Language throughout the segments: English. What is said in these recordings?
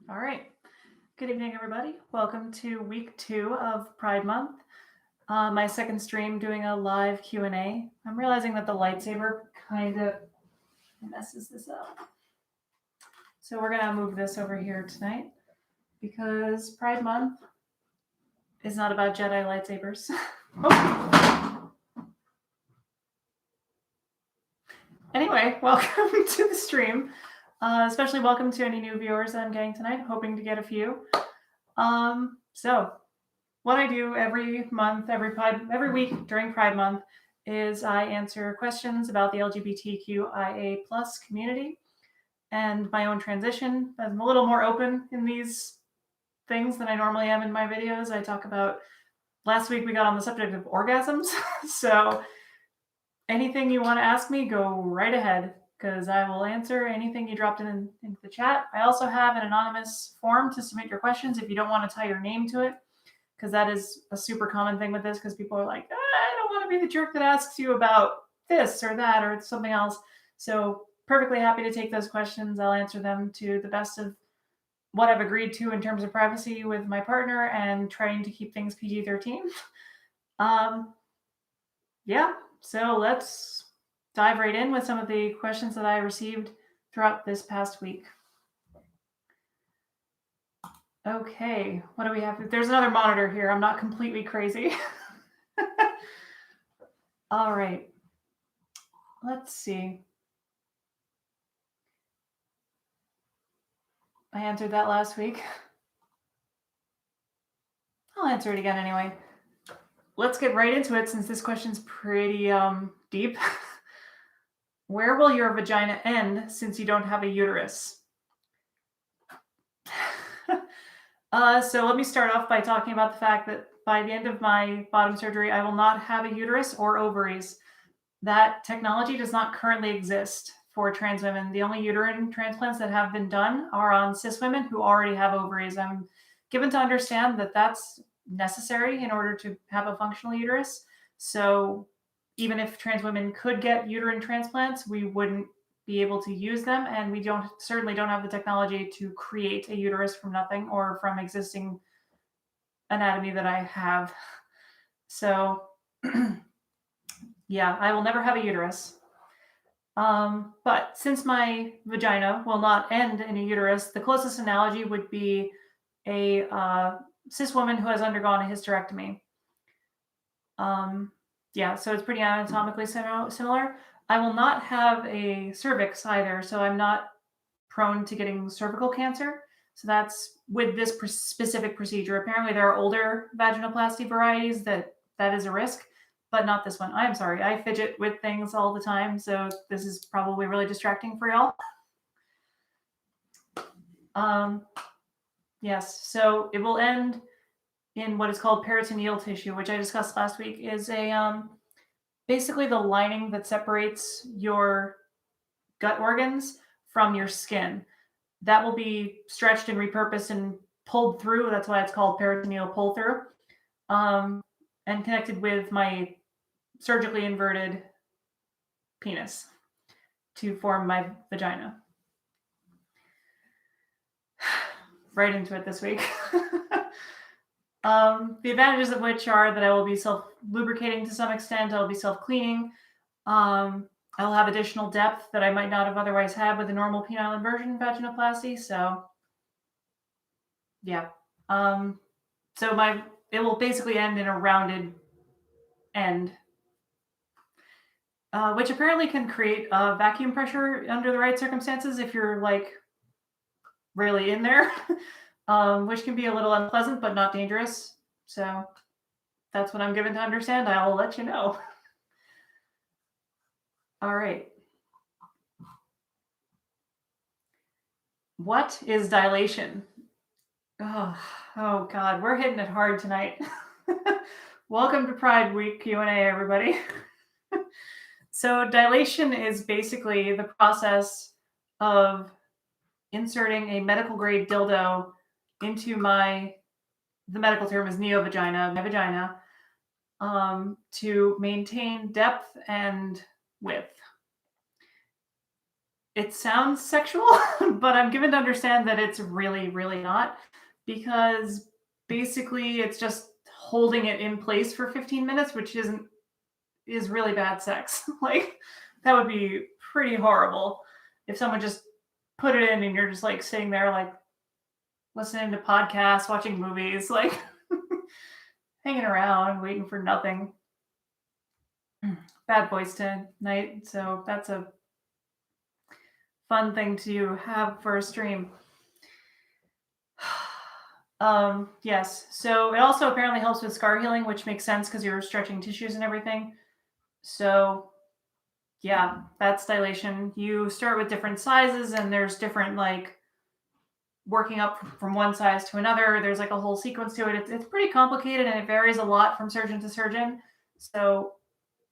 All right. Good evening, everybody. Welcome to week 2 of Pride Month. My second stream doing a live Q&A. I'm realizing that the lightsaber kind of messes this up. So we're going to move this over here tonight because Pride Month is not about Jedi lightsabers. Oh. Anyway, welcome to the stream. Especially welcome to any new viewers that I'm getting tonight. Hoping to get a few. So what I do every month, every week during Pride Month is I answer questions about the LGBTQIA+ community and my own transition. I'm a little more open in these things than I normally am in my videos. I talk about, last week we got on the subject of orgasms. So anything you want to ask me, go right ahead, because I will answer anything you dropped into the chat. I also have an anonymous form to submit your questions if you don't want to tie your name to it, because that is a super common thing with this, because people are like, I don't want to be the jerk that asks you about this or that or something else. So perfectly happy to take those questions. I'll answer them to the best of what I've agreed to in terms of privacy with my partner and trying to keep things PG-13. Yeah, so let's dive right in with some of the questions that I received throughout this past week. Okay, what do we have? There's another monitor here. I'm not completely crazy. All right. Let's see. I answered that last week. I'll answer it again anyway. Let's get right into it since this question's pretty deep. Where will your vagina end since you don't have a uterus? So let me start off by talking about the fact that by the end of my bottom surgery, I will not have a uterus or ovaries. That technology does not currently exist for trans women. The only uterine transplants that have been done are on cis women who already have ovaries. I'm given to understand that that's necessary in order to have a functional uterus. So even if trans women could get uterine transplants, we wouldn't be able to use them, and we certainly don't have the technology to create a uterus from nothing or from existing anatomy that I have. So yeah, I will never have a uterus. But since my vagina will not end in a uterus, the closest analogy would be a cis woman who has undergone a hysterectomy. Yeah, so it's pretty anatomically similar. I will not have a cervix either, so I'm not prone to getting cervical cancer. So that's with this specific procedure. Apparently there are older vaginoplasty varieties that is a risk, but not this one. I'm sorry, I fidget with things all the time, so this is probably really distracting for y'all. Yes, so it will end in what is called peritoneal tissue, which I discussed last week, is a basically the lining that separates your gut organs from your skin. That will be stretched and repurposed and pulled through. That's why it's called peritoneal pull through, and connected with my surgically inverted penis to form my vagina. Right into it this week. The advantages of which are that I will be self-lubricating to some extent. I'll be self-cleaning. I'll have additional depth that I might not have otherwise had with a normal penile inversion vaginoplasty. So yeah. So it will basically end in a rounded end, which apparently can create vacuum pressure under the right circumstances if you're like really in there, which can be a little unpleasant but not dangerous. So that's what I'm given to understand. I'll let you know. All right. What is dilation? Oh God, we're hitting it hard tonight. Welcome to Pride Week Q&A, everybody. So dilation is basically the process of inserting a medical grade dildo into the medical term is neovagina, my vagina, to maintain depth and width. it sounds sexual, but I'm given to understand that it's really, really not because basically it's just holding it in place for 15 minutes, which is really bad sex. Like that would be pretty horrible if someone just put it in and you're just like sitting there like listening to podcasts, watching movies, like hanging around, waiting for nothing. Bad boys tonight, so that's a fun thing to have for a stream. Yes. So it also apparently helps with scar healing, which makes sense because you're stretching tissues and everything. So yeah, that's dilation. You start with different sizes and there's different like working up from one size to another. There's like a whole sequence to it. It's pretty complicated and it varies a lot from surgeon to surgeon. So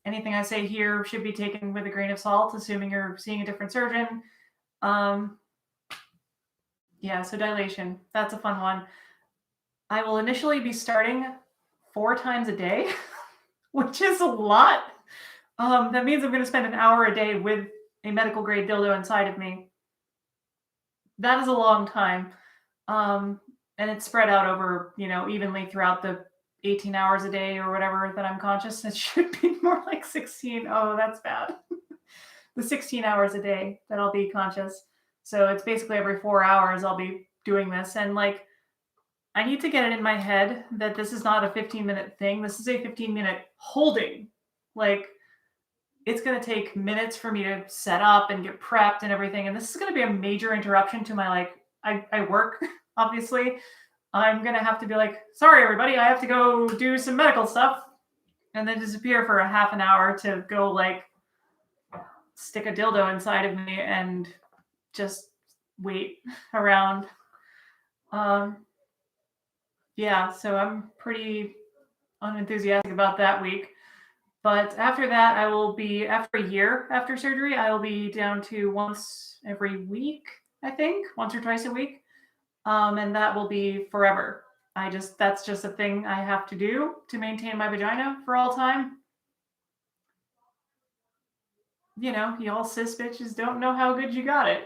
anything I say here should be taken with a grain of salt, assuming you're seeing a different surgeon. Yeah, so dilation, that's a fun one. I will initially be starting 4 times a day, which is a lot. That means I'm going to spend an hour a day with a medical grade dildo inside of me. That is a long time. And it's spread out over, evenly throughout the 18 hours a day or whatever that I'm conscious. It should be more like 16. Oh, that's bad. The 16 hours a day that I'll be conscious. So it's basically every 4 hours I'll be doing this. And like, I need to get it in my head that this is not a 15-minute thing. This is a 15-minute holding. Like, it's going to take minutes for me to set up and get prepped and everything. And this is going to be a major interruption to my, like, I work, obviously. I'm going to have to be like, sorry, everybody, I have to go do some medical stuff. And then disappear for a half an hour to go, like, stick a dildo inside of me and just wait around. Yeah, so I'm pretty unenthusiastic about that week. But after that, I will be, after a year after surgery, I will be down to once every week, I think, once or twice a week. And that will be forever. That's just a thing I have to do to maintain my vagina for all time. Y'all cis bitches don't know how good you got it.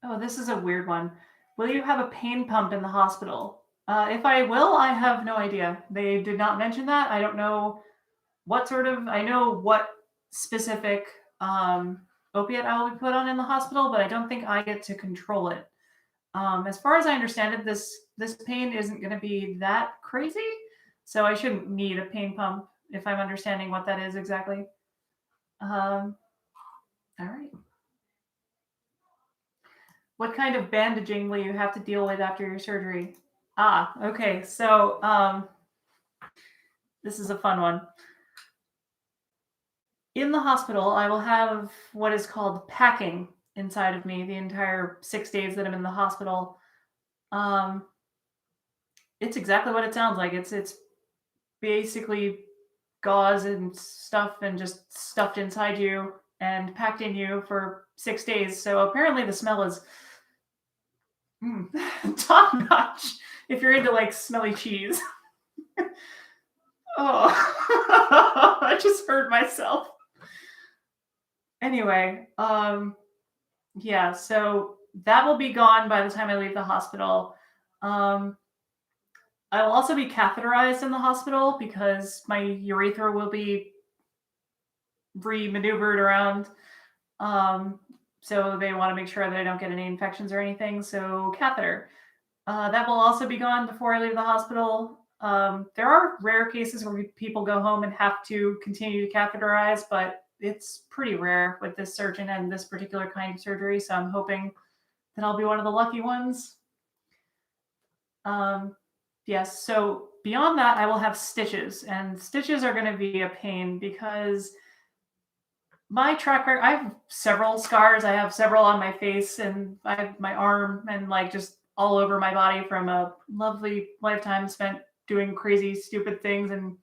Oh, this is a weird one. Will you have a pain pump in the hospital? If I will, I have no idea. They did not mention that. I don't know I know what specific opiate I will be put on in the hospital, but I don't think I get to control it. As far as I understand it, this pain isn't going to be that crazy, so I shouldn't need a pain pump if I'm understanding what that is exactly. All right. What kind of bandaging will you have to deal with after your surgery? Okay. So this is a fun one. In the hospital, I will have what is called packing inside of me the entire 6 days that I'm in the hospital. It's exactly what it sounds like. It's basically gauze and stuff and just stuffed inside you and packed in you for 6 days. So apparently the smell is top notch if you're into like smelly cheese. Oh, I just heard myself. Anyway, yeah, so that will be gone by the time I leave the hospital. I will also be catheterized in the hospital because my urethra will be re-maneuvered around. So they want to make sure that I don't get any infections or anything. So catheter. That will also be gone before I leave the hospital. There are rare cases where people go home and have to continue to catheterize, but it's pretty rare with this surgeon and this particular kind of surgery. So I'm hoping that I'll be one of the lucky ones. Yes. So beyond that, I will have stitches, and stitches are going to be a pain because my track record, I have several scars. I have several on my face and I have my arm and like just all over my body from a lovely lifetime spent doing crazy, stupid things and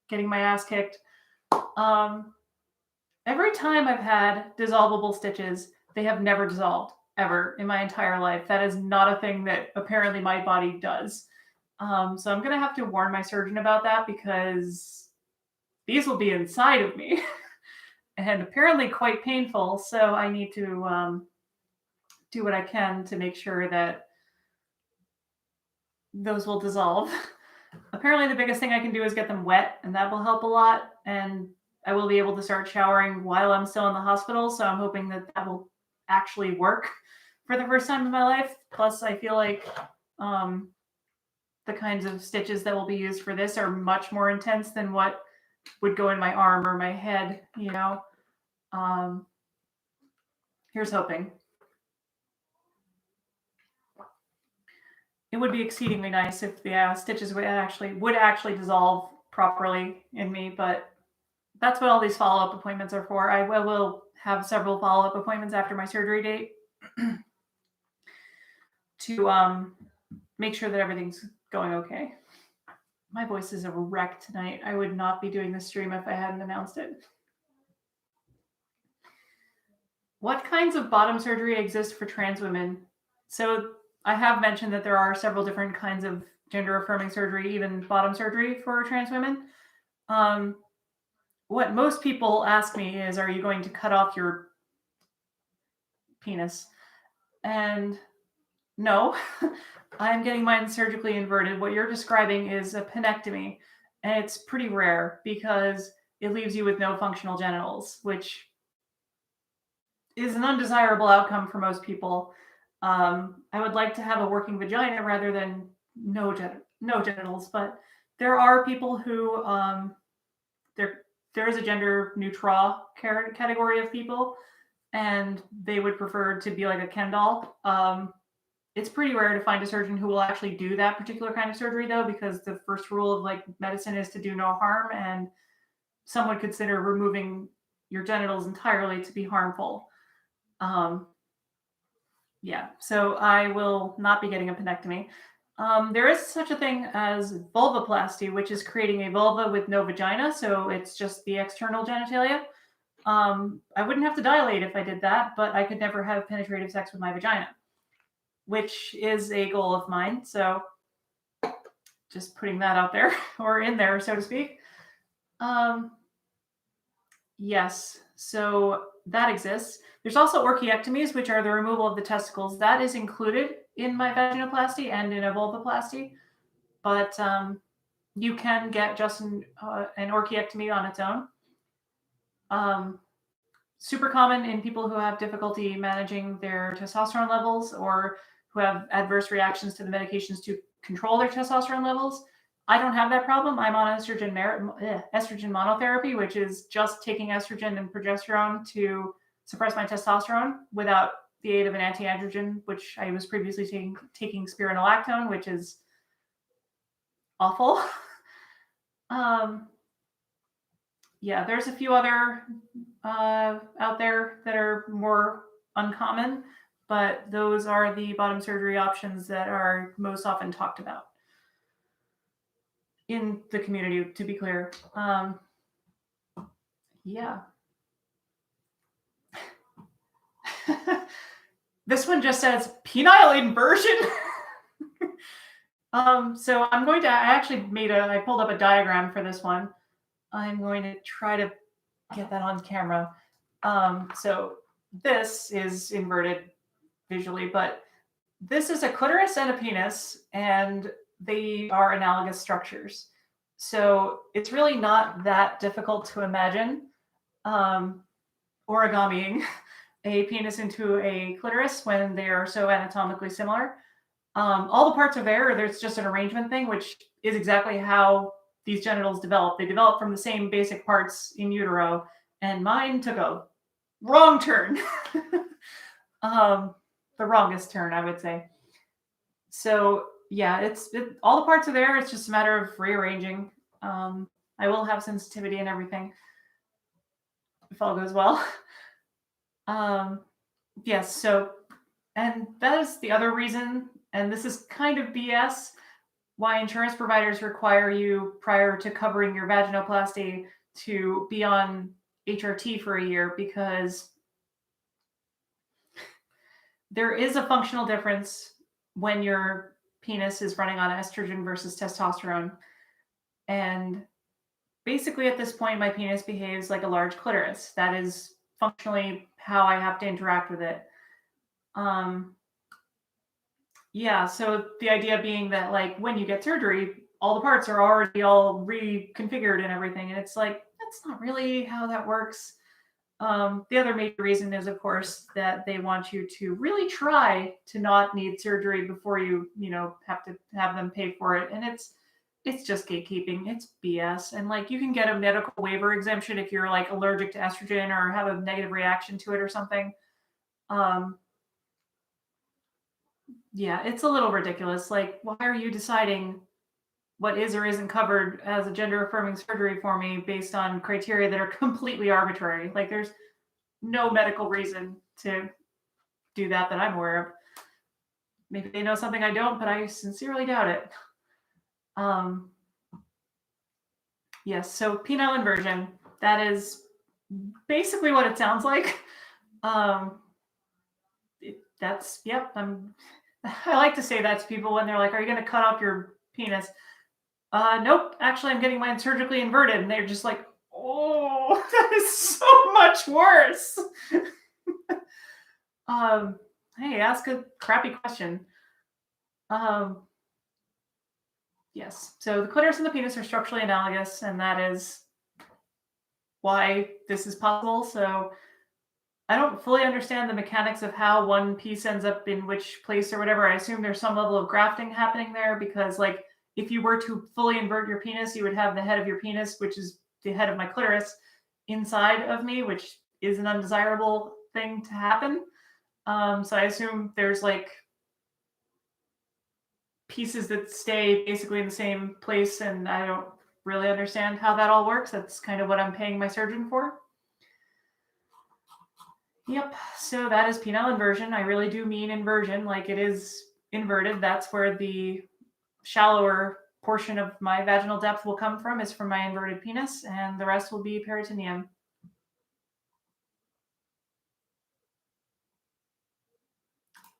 getting my ass kicked. Every time I've had dissolvable stitches, they have never dissolved ever in my entire life. That is not a thing that apparently my body does. So I'm going to have to warn my surgeon about that because these will be inside of me and apparently quite painful. So I need to do what I can to make sure that those will dissolve. Apparently the biggest thing I can do is get them wet, and that will help a lot. And I will be able to start showering while I'm still in the hospital. So I'm hoping that that will actually work for the first time in my life. Plus, I feel like the kinds of stitches that will be used for this are much more intense than what would go in my arm or my head, you know. Here's hoping. It would be exceedingly nice if the stitches would actually dissolve properly in me, but that's what all these follow-up appointments are for. I will have several follow-up appointments after my surgery date to make sure that everything's going okay. My voice is a wreck tonight. I would not be doing this stream if I hadn't announced it. What kinds of bottom surgery exist for trans women? So I have mentioned that there are several different kinds of gender-affirming surgery, even bottom surgery for trans women. What most people ask me is, are you going to cut off your penis? And no, I'm getting mine surgically inverted. What you're describing is a penectomy, and it's pretty rare because it leaves you with no functional genitals, which is an undesirable outcome for most people. I would like to have a working vagina rather than no genitals, but there are people who there is a gender neutral category of people, and they would prefer to be like a Ken doll. It's pretty rare to find a surgeon who will actually do that particular kind of surgery, though, because the first rule of like medicine is to do no harm, and some would consider removing your genitals entirely to be harmful. Yeah, so I will not be getting a penectomy. There is such a thing as vulvoplasty, which is creating a vulva with no vagina, so it's just the external genitalia. I wouldn't have to dilate if I did that, but I could never have penetrative sex with my vagina, which is a goal of mine. So just putting that out there, or in there, so to speak. Yes, so that exists. There's also orchiectomies, which are the removal of the testicles. That is included in my vaginoplasty and in a vulvoplasty, but you can get just an orchiectomy on its own. Super common in people who have difficulty managing their testosterone levels or who have adverse reactions to the medications to control their testosterone levels. I don't have that problem. I'm on estrogen monotherapy, which is just taking estrogen and progesterone to suppress my testosterone without the aid of an anti-androgen, which I was previously taking spironolactone, which is awful. Yeah, there's a few other out there that are more uncommon, but those are the bottom surgery options that are most often talked about in the community, to be clear. Yeah. This one just says penile inversion. So I'm going to, I pulled up a diagram for this one. I'm going to try to get that on camera. So this is inverted visually, but this is a clitoris and a penis, and they are analogous structures. So it's really not that difficult to imagine origamiing a penis into a clitoris when they are so anatomically similar. All the parts are there. There's just an arrangement thing, which is exactly how these genitals develop. They develop from the same basic parts in utero, and mine took a wrong turn. The wrongest turn, I would say. So yeah, all the parts are there. It's just a matter of rearranging. I will have sensitivity and everything if all goes well. Yes, so, and that is the other reason, and this is kind of BS, why insurance providers require you prior to covering your vaginoplasty to be on HRT for a year, because there is a functional difference when your penis is running on estrogen versus testosterone. And basically at this point, my penis behaves like a large clitoris. That is functionally how I have to interact with it. Yeah, so the idea being that like when you get surgery, all the parts are already all reconfigured and everything, and it's like that's not really how that works. The other major reason is, of course, that they want you to really try to not need surgery before you have to have them pay for it, and it's just gatekeeping. It's BS, and like you can get a medical waiver exemption if you're like allergic to estrogen or have a negative reaction to it or something. Um, yeah, it's a little ridiculous. Like, why are you deciding what is or isn't covered as a gender affirming surgery for me based on criteria that are completely arbitrary? Like, there's no medical reason to do that I'm aware of. Maybe they know something I don't, but I sincerely doubt it. Um, yes, so penile inversion, that is basically what it sounds like. That's, yep, I like to say that to people when they're like, are you going to cut off your penis? Nope, actually, I'm getting mine surgically inverted. And they're just like, oh, that is so much worse. Hey, ask a crappy question. Yes, so the clitoris and the penis are structurally analogous, and that is why this is possible. So I don't fully understand the mechanics of how one piece ends up in which place or whatever. I assume there's some level of grafting happening there because, like, if you were to fully invert your penis, you would have the head of your penis, which is the head of my clitoris, inside of me, which is an undesirable thing to happen. So I assume there's like pieces that stay basically in the same place, and I don't really understand how that all works. That's kind of what I'm paying my surgeon for. Yep, so that is penile inversion. I really do mean inversion, like it is inverted. That's where the shallower portion of my vaginal depth will come from, is from my inverted penis, and the rest will be peritoneum.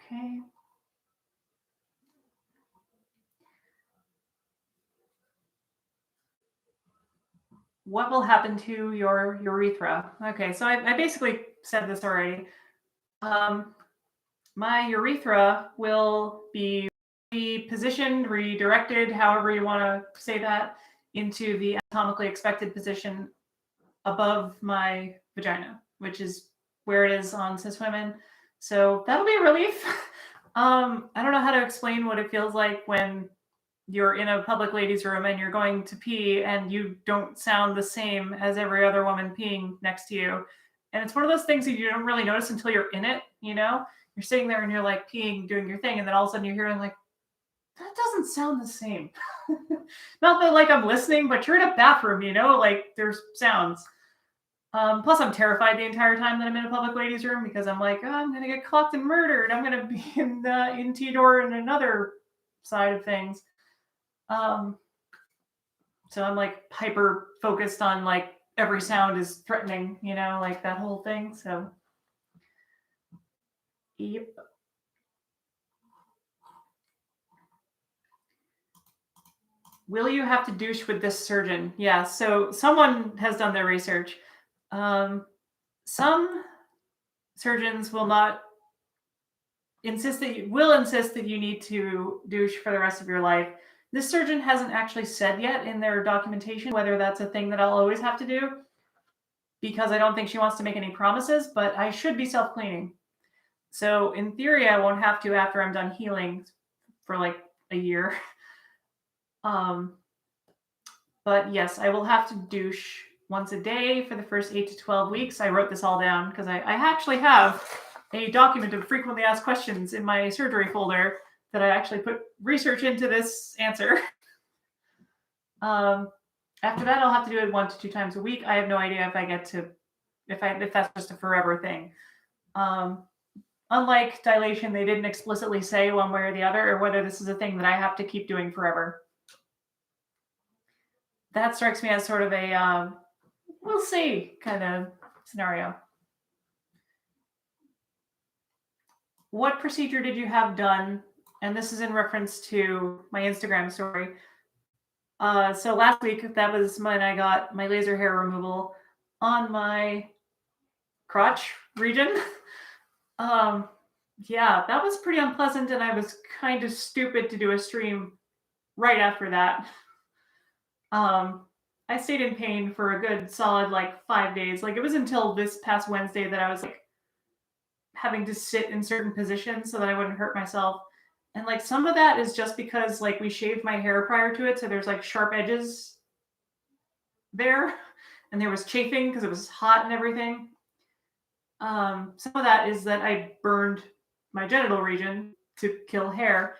Okay. What will happen to your urethra? Okay, so I basically said this already. My urethra will be repositioned, redirected, however you want to say that, into the anatomically expected position above my vagina, which is where it is on cis women. So that'll be a relief. I don't know how to explain what it feels like when you're in a public ladies' room and you're going to pee and you don't sound the same as every other woman peeing next to you. And it's one of those things that you don't really notice until you're in it, you know? You're sitting there and you're like peeing, doing your thing, and then all of a sudden you're hearing like, that doesn't sound the same. Not that like I'm listening, but you're in a bathroom, like there's sounds. Plus, I'm terrified the entire time that I'm in a public ladies' room because I'm like, oh, I'm gonna get clocked and murdered. I'm gonna be in T-door and another side of things. So I'm like hyper focused on like every sound is threatening, like that whole thing. So, yep. Will you have to douche with this surgeon? Yeah. So someone has done their research. Some surgeons will not insist that you need to douche for the rest of your life. This surgeon hasn't actually said yet in their documentation whether that's a thing that I'll always have to do, because I don't think she wants to make any promises, but I should be self-cleaning. So in theory, I won't have to after I'm done healing for like a year. But yes, I will have to douche once a day for the first 8 to 12 weeks. I wrote this all down because I actually have a document of frequently asked questions in my surgery folder that I actually put research into this answer. After that, I'll have to do it 1 to 2 times a week. I have no idea if that's just a forever thing. Unlike dilation, they didn't explicitly say one way or the other, or whether this is a thing that I have to keep doing forever. That strikes me as sort of a we'll see kind of scenario. What procedure did you have done? And this is in reference to my Instagram story. So last week, that was when I got my laser hair removal on my crotch region. um, yeah, that was pretty unpleasant, and I was kind of stupid to do a stream right after that. Um, I stayed in pain for a good solid like 5 days. Like it was until this past Wednesday that I was like having to sit in certain positions so that I wouldn't hurt myself. And like some of that is just because like we shaved my hair prior to it, so there's like sharp edges there, and there was chafing because it was hot and everything. Some of that is that I burned my genital region to kill hair,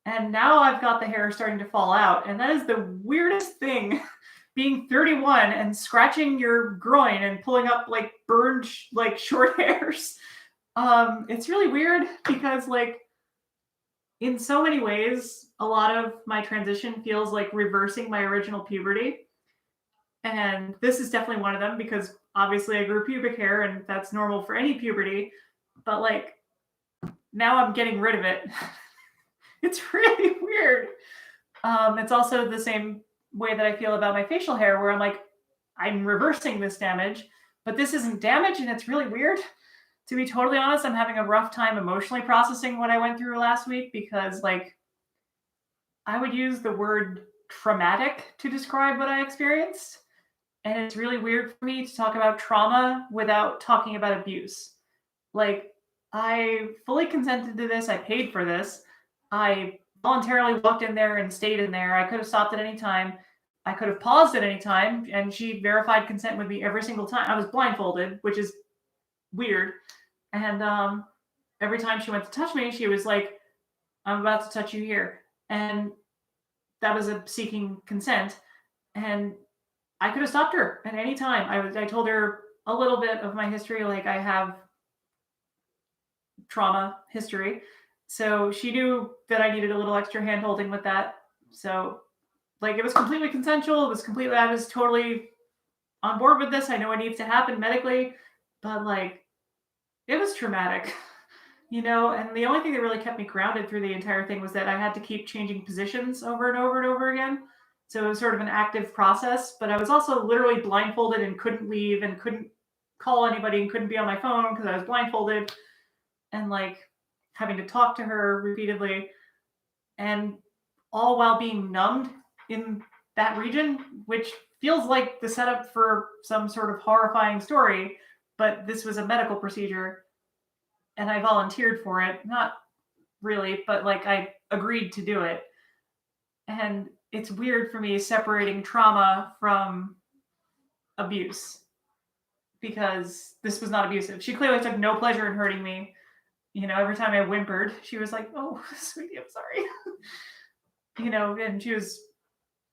and now I've got the hair starting to fall out, and that is the weirdest thing. Being 31 and scratching your groin and pulling up like burned like short hairs. It's really weird because like in so many ways, a lot of my transition feels like reversing my original puberty. And this is definitely one of them because obviously I grew pubic hair and that's normal for any puberty. But like now I'm getting rid of it. It's really weird. It's also the same way that I feel about my facial hair, where I'm like, I'm reversing this damage, but this isn't damage, and it's really weird. To be totally honest, I'm having a rough time emotionally processing what I went through last week because, like, I would use the word traumatic to describe what I experienced. And it's really weird for me to talk about trauma without talking about abuse. Like, I fully consented to this. I paid for this. I voluntarily walked in there and stayed in there. I could have stopped at any time. I could have paused at any time, and she verified consent with me every single time. I was blindfolded, which is weird. And every time she went to touch me, she was like, "I'm about to touch you here," and that was a seeking consent. And I could have stopped her at any time. I told her a little bit of my history, like I have trauma history. So she knew that I needed a little extra hand holding with that. So like it was completely consensual. It was completely, I was totally on board with this. I know it needs to happen medically, but like it was traumatic, you know? And the only thing that really kept me grounded through the entire thing was that I had to keep changing positions over and over and over again. So it was sort of an active process, but I was also literally blindfolded and couldn't leave and couldn't call anybody and couldn't be on my phone because I was blindfolded, and like having to talk to her repeatedly, and all while being numbed in that region, which feels like the setup for some sort of horrifying story. But this was a medical procedure and I volunteered for it. Not really, but like I agreed to do it. And it's weird for me separating trauma from abuse because this was not abusive. She clearly took no pleasure in hurting me. You know, every time I whimpered, she was like, "Oh, sweetie, I'm sorry." You know, and she was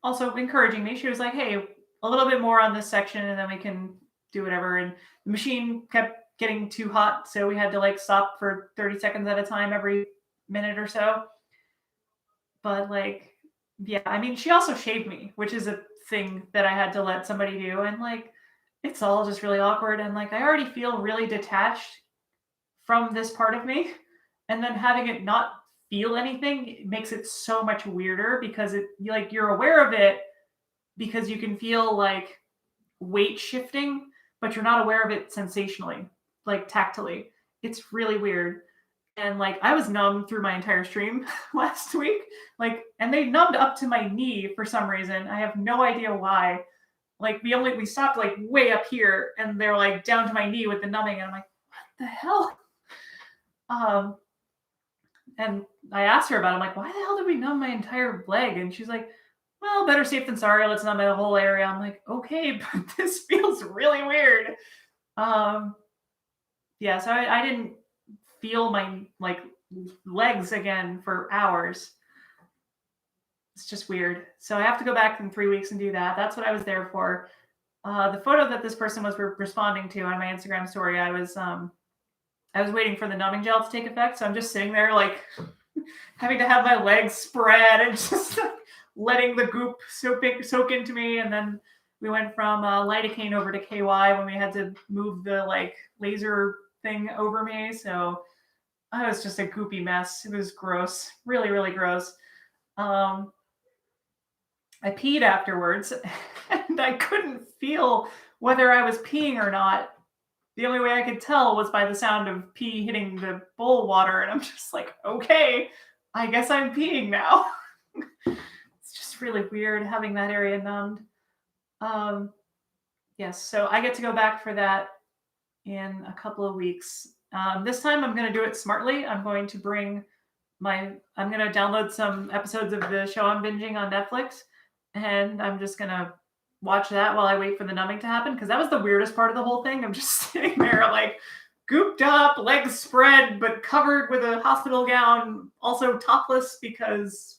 also encouraging me. She was like, "Hey, a little bit more on this section and then we can do whatever." And the machine kept getting too hot, so we had to like stop for 30 seconds at a time every minute or so. But like, yeah, I mean, she also shaved me, which is a thing that I had to let somebody do. And like, it's all just really awkward. And like, I already feel really detached from this part of me. And then having it not feel anything, it makes it so much weirder because it like you're aware of it because you can feel like weight shifting, but you're not aware of it sensationally, like tactily. It's really weird. And like I was numb through my entire stream last week. Like, and they numbed up to my knee for some reason. I have no idea why. Like we stopped like way up here and they're like down to my knee with the numbing. And I'm like, what the hell? Um, and I asked her about it. I'm like, why the hell did we numb my entire leg? And she's like, well, better safe than sorry. Let's numb the whole area. I'm like, okay, but this feels really weird. Um, yeah, so I didn't feel my like legs again for hours. It's just weird. So I have to go back in 3 weeks and do that. That's what I was there for. The photo that this person was responding to on my Instagram story, I was waiting for the numbing gel to take effect. So I'm just sitting there like having to have my legs spread and just letting the goop soak into me. And then we went from lidocaine over to KY when we had to move the like laser thing over me. So I was just a goopy mess. It was gross, really, really gross. I peed afterwards and I couldn't feel whether I was peeing or not. The only way I could tell was by the sound of pee hitting the bowl water. And I'm just like, okay, I guess I'm peeing now. It's just really weird having that area numbed. Yes, so I get to go back for that in a couple of weeks. This time I'm going to do it smartly. I'm going to download some episodes of the show I'm binging on Netflix, and I'm just going to watch that while I wait for the numbing to happen, because that was the weirdest part of the whole thing. I'm just sitting there like gooped up, legs spread, but covered with a hospital gown, also topless because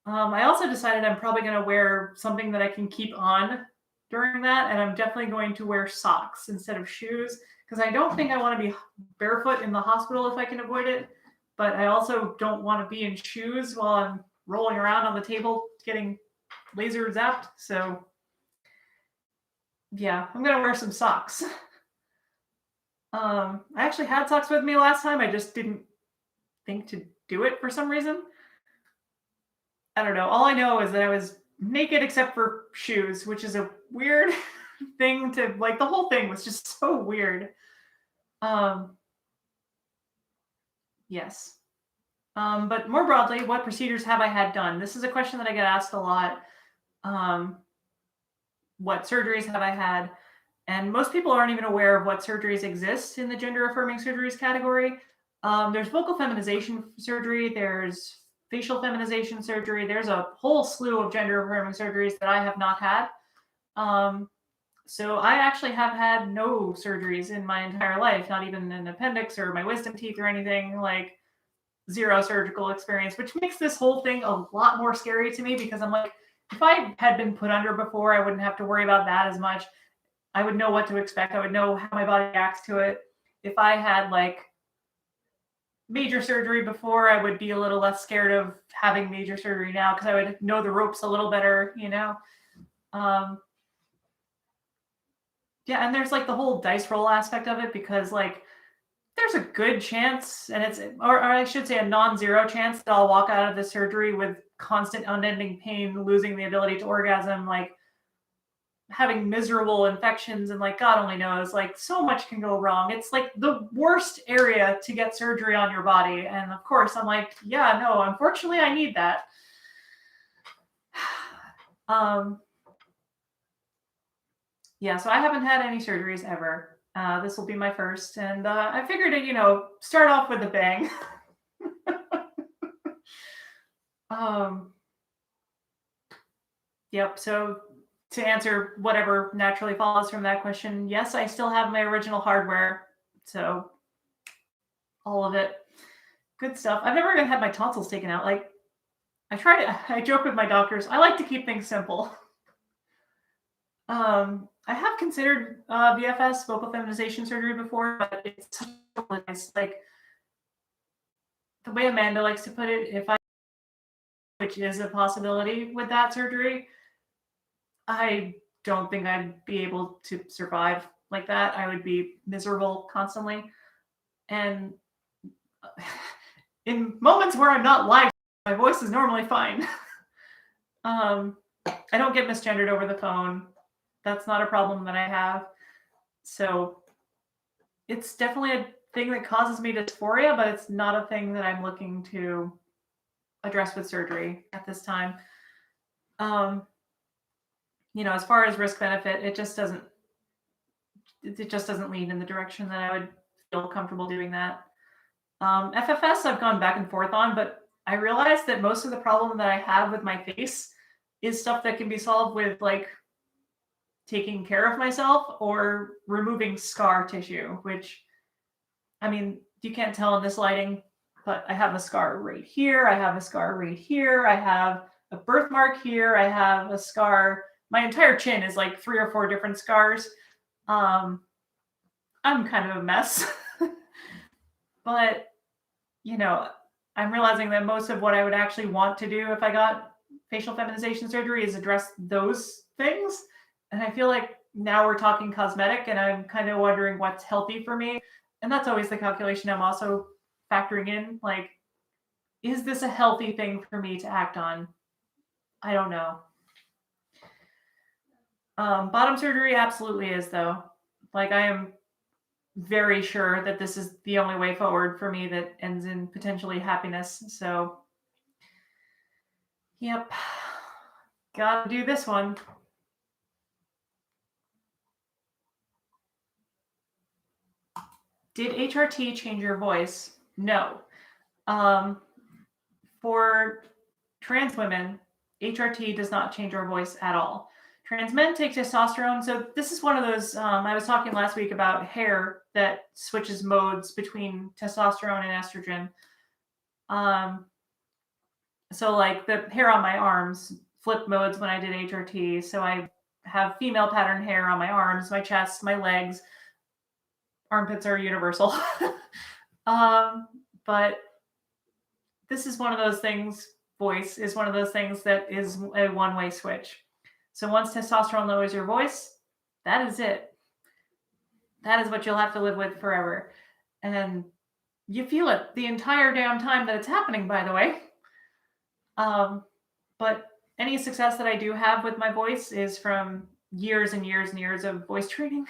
I also decided I'm probably going to wear something that I can keep on during that, and I'm definitely going to wear socks instead of shoes, because I don't think I want to be barefoot in the hospital if I can avoid it, but I also don't want to be in shoes while I'm rolling around on the table getting laser zapped. So yeah, I'm going to wear some socks. I actually had socks with me last time. I just didn't think to do it for some reason. I don't know. All I know is that I was naked except for shoes, which is a weird thing to like. The whole thing was just so weird. Yes. But more broadly, what procedures have I had done? This is a question that I get asked a lot. What surgeries have I had? And most people aren't even aware of what surgeries exist in the gender affirming surgeries category. There's vocal feminization surgery, there's facial feminization surgery. There's a whole slew of gender affirming surgeries that I have not had. So I actually have had no surgeries in my entire life, not even an appendix or my wisdom teeth or anything, like zero surgical experience, which makes this whole thing a lot more scary to me, because I'm like, if I had been put under before, I wouldn't have to worry about that as much. I would know what to expect. I would know how my body reacts to it. If I had like major surgery before, I would be a little less scared of having major surgery now, because I would know the ropes a little better, you know? Yeah, and there's like the whole dice roll aspect of it, because like there's a good chance, and or I should say a non-zero chance, that I'll walk out of the surgery with constant unending pain, losing the ability to orgasm, like having miserable infections, and like God only knows, like so much can go wrong. It's like the worst area to get surgery on your body. And of course I'm like, yeah, no, unfortunately I need that. Yeah, so I haven't had any surgeries ever. This will be my first, and I figured to, start off with a bang. Yep, so to answer whatever naturally follows from that question, yes, I still have my original hardware. So all of it. Good stuff. I've never even had my tonsils taken out. Like, I joke with my doctors, I like to keep things simple. I have considered VFS, vocal feminization surgery, before, but it's nice. Like, the way Amanda likes to put it, which is a possibility with that surgery, I don't think I'd be able to survive like that. I would be miserable constantly. And in moments where I'm not live, my voice is normally fine. I don't get misgendered over the phone. That's not a problem that I have. So it's definitely a thing that causes me dysphoria, but it's not a thing that I'm looking to address with surgery at this time. As far as risk benefit, it just doesn't lean in the direction that I would feel comfortable doing that. FFS I've gone back and forth on, but I realized that most of the problem that I have with my face is stuff that can be solved with like taking care of myself or removing scar tissue, which, I mean, you can't tell in this lighting, but I have a scar right here. I have a scar right here. I have a birthmark here. I have a scar. My entire chin is like 3 or 4 different scars. I'm kind of a mess. But, I'm realizing that most of what I would actually want to do if I got facial feminization surgery is address those things. And I feel like now we're talking cosmetic, and I'm kind of wondering what's healthy for me. And that's always the calculation I'm also factoring in. Like, is this a healthy thing for me to act on? I don't know. Bottom surgery absolutely is, though. Like, I am very sure that this is the only way forward for me that ends in potentially happiness. So, yep, gotta do this one. Did HRT change your voice? No. For trans women, HRT does not change our voice at all. Trans men take testosterone. So this is one of those, I was talking last week about hair that switches modes between testosterone and estrogen. So like the hair on my arms flipped modes when I did HRT. So I have female pattern hair on my arms, my chest, my legs. Armpits are universal. But this is one of those things, voice is one of those things that is a one-way switch. So once testosterone lowers your voice, that is it. That is what you'll have to live with forever. And you feel it the entire damn time that it's happening, by the way. But any success that I do have with my voice is from years and years and years of voice training,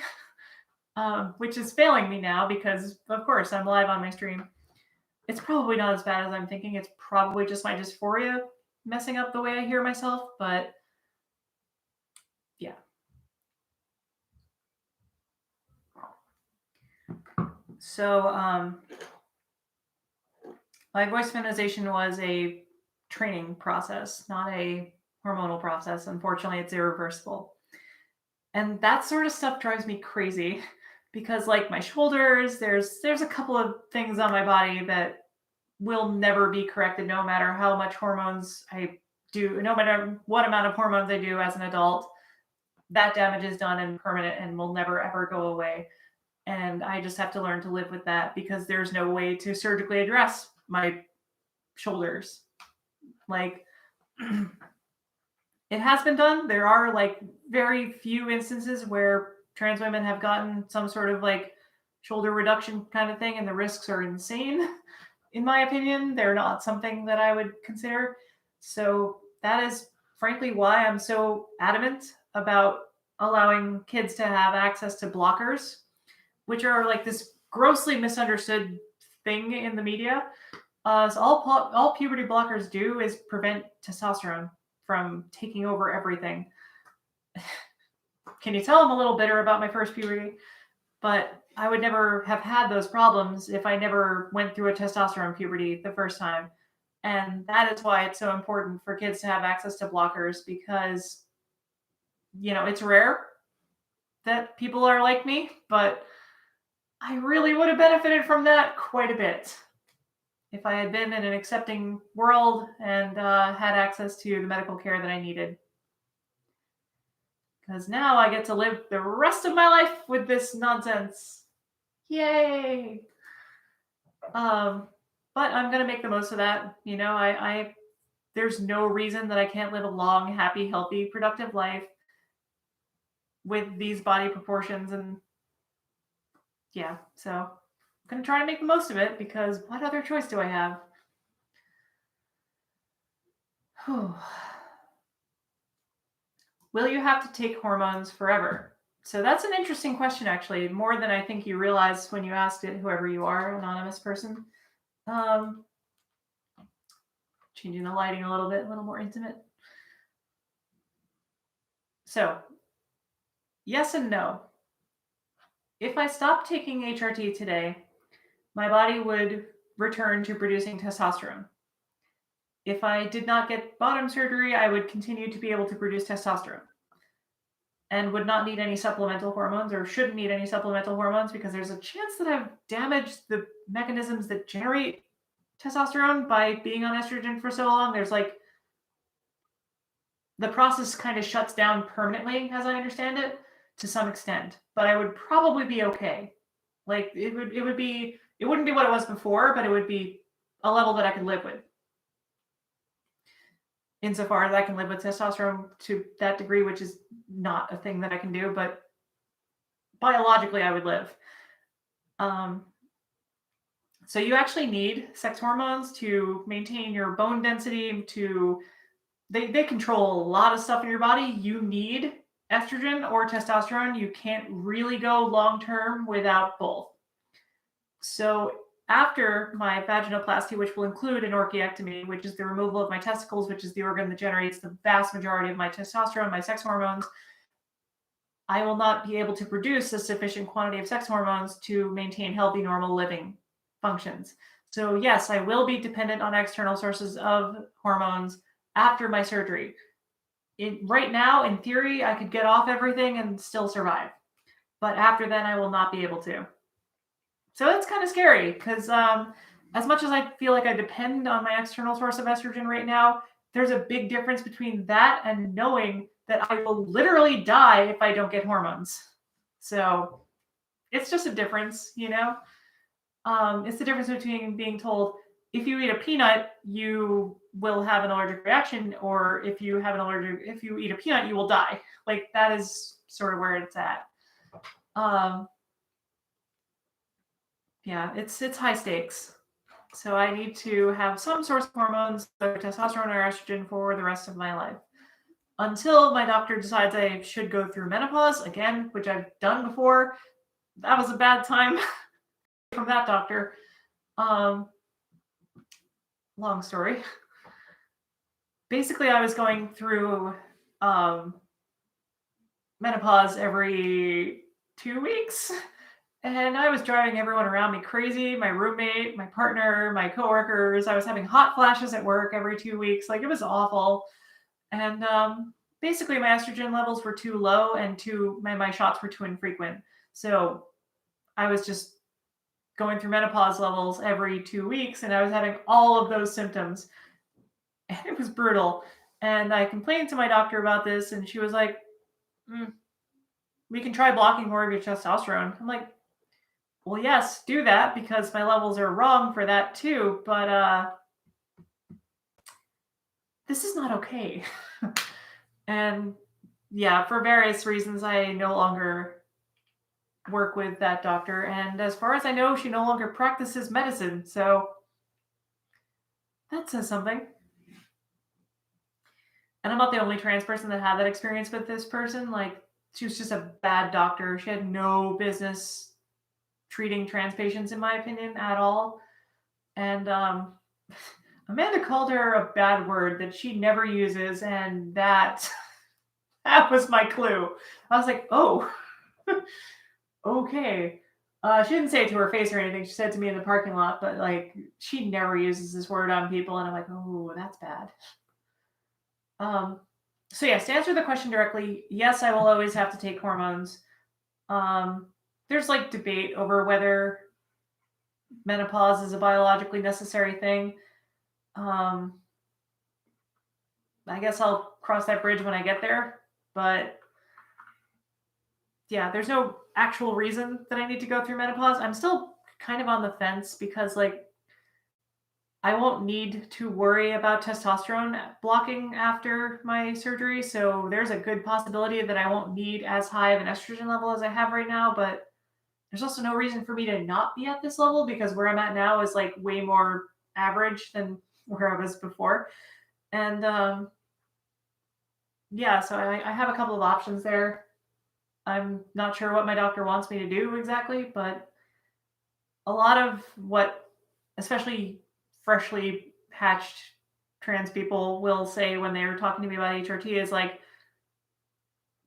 which is failing me now because, of course, I'm live on my stream. It's probably not as bad as I'm thinking. It's probably just my dysphoria messing up the way I hear myself, but yeah. So my voice feminization was a training process, not a hormonal process. Unfortunately, it's irreversible. And that sort of stuff drives me crazy because like my shoulders, there's a couple of things on my body that will never be corrected no matter how much hormones I do, no matter what amount of hormones I do as an adult. That damage is done and permanent and will never ever go away. And I just have to learn to live with that because there's no way to surgically address my shoulders. Like it has been done. There are like very few instances where trans women have gotten some sort of like shoulder reduction kind of thing, and the risks are insane. In my opinion, they're not something that I would consider. So that is frankly why I'm so adamant about allowing kids to have access to blockers, which are like this grossly misunderstood thing in the media. So all puberty blockers do is prevent testosterone from taking over everything. Can you tell I'm a little bitter about my first puberty? But I would never have had those problems if I never went through a testosterone puberty the first time. And that is why it's so important for kids to have access to blockers because, you know, it's rare that people are like me, but I really would have benefited from that quite a bit if I had been in an accepting world and had access to the medical care that I needed. Because now I get to live the rest of my life with this nonsense. Yay! But I'm gonna make the most of that. You know, I there's no reason that I can't live a long, happy, healthy, productive life with these body proportions. And yeah, so I'm gonna try to make the most of it because what other choice do I have? Will you have to take hormones forever? So that's an interesting question, actually, more than I think you realized when you asked it, whoever you are, anonymous person. Changing the lighting a little bit, a little more intimate. So, yes and no. If I stopped taking HRT today, my body would return to producing testosterone. If I did not get bottom surgery, I would continue to be able to produce testosterone and would not need any supplemental hormones or shouldn't need any supplemental hormones because there's a chance that I've damaged the mechanisms that generate testosterone by being on estrogen for so long. There's like the process kind of shuts down permanently, as I understand it, to some extent. But I would probably be okay. Like it wouldn't be what it was before, but it would be a level that I could live with. Insofar as I can live with testosterone to that degree, which is not a thing that I can do, but biologically I would live. So you actually need sex hormones to maintain your bone density, to they control a lot of stuff in your body. You need estrogen or testosterone. You can't really go long term without both. So after my vaginoplasty, which will include an orchiectomy, which is the removal of my testicles, which is the organ that generates the vast majority of my testosterone, my sex hormones, I will not be able to produce a sufficient quantity of sex hormones to maintain healthy, normal living functions. So yes, I will be dependent on external sources of hormones after my surgery. Right now, in theory, I could get off everything and still survive. But after then, I will not be able to. So that's kind of scary because as much as I feel like I depend on my external source of estrogen right now, there's a big difference between that and knowing that I will literally die if I don't get hormones. So it's just a difference, you know? It's the difference between being told if you eat a peanut, you will have an allergic reaction, or if you eat a peanut, you will die. Like that is sort of where it's at. Yeah, it's high stakes. So I need to have some source of hormones, whether testosterone or estrogen, for the rest of my life. Until my doctor decides I should go through menopause again, which I've done before. That was a bad time from that doctor. Long story. Basically, I was going through menopause every 2 weeks. And I was driving everyone around me crazy. My roommate, my partner, my coworkers. I was having hot flashes at work every 2 weeks. Like it was awful. And basically, my estrogen levels were too low, and my shots were too infrequent. So I was just going through menopause levels every 2 weeks, and I was having all of those symptoms. And it was brutal. And I complained to my doctor about this, and she was like, "We can try blocking more of your testosterone." I'm like, well, yes, do that because my levels are wrong for that too. But this is not okay. And yeah, for various reasons, I no longer work with that doctor. And as far as I know, she no longer practices medicine. So that says something. And I'm not the only trans person that had that experience with this person. Like, she was just a bad doctor. She had no business treating trans patients, in my opinion, at all. And Amanda called her a bad word that she never uses, and that was my clue. I was like, oh, okay. She didn't say it to her face or anything. She said it to me in the parking lot, but like she never uses this word on people, and I'm like, oh, that's bad. So yes, to answer the question directly, yes, I will always have to take hormones. There's like debate over whether menopause is a biologically necessary thing. I guess I'll cross that bridge when I get there, but yeah, there's no actual reason that I need to go through menopause. I'm still kind of on the fence because like I won't need to worry about testosterone blocking after my surgery. So there's a good possibility that I won't need as high of an estrogen level as I have right now, but there's also no reason for me to not be at this level because where I'm at now is like way more average than where I was before. And yeah, so I have a couple of options there. I'm not sure what my doctor wants me to do exactly, but a lot of what, especially freshly hatched trans people will say when they're talking to me about HRT is like,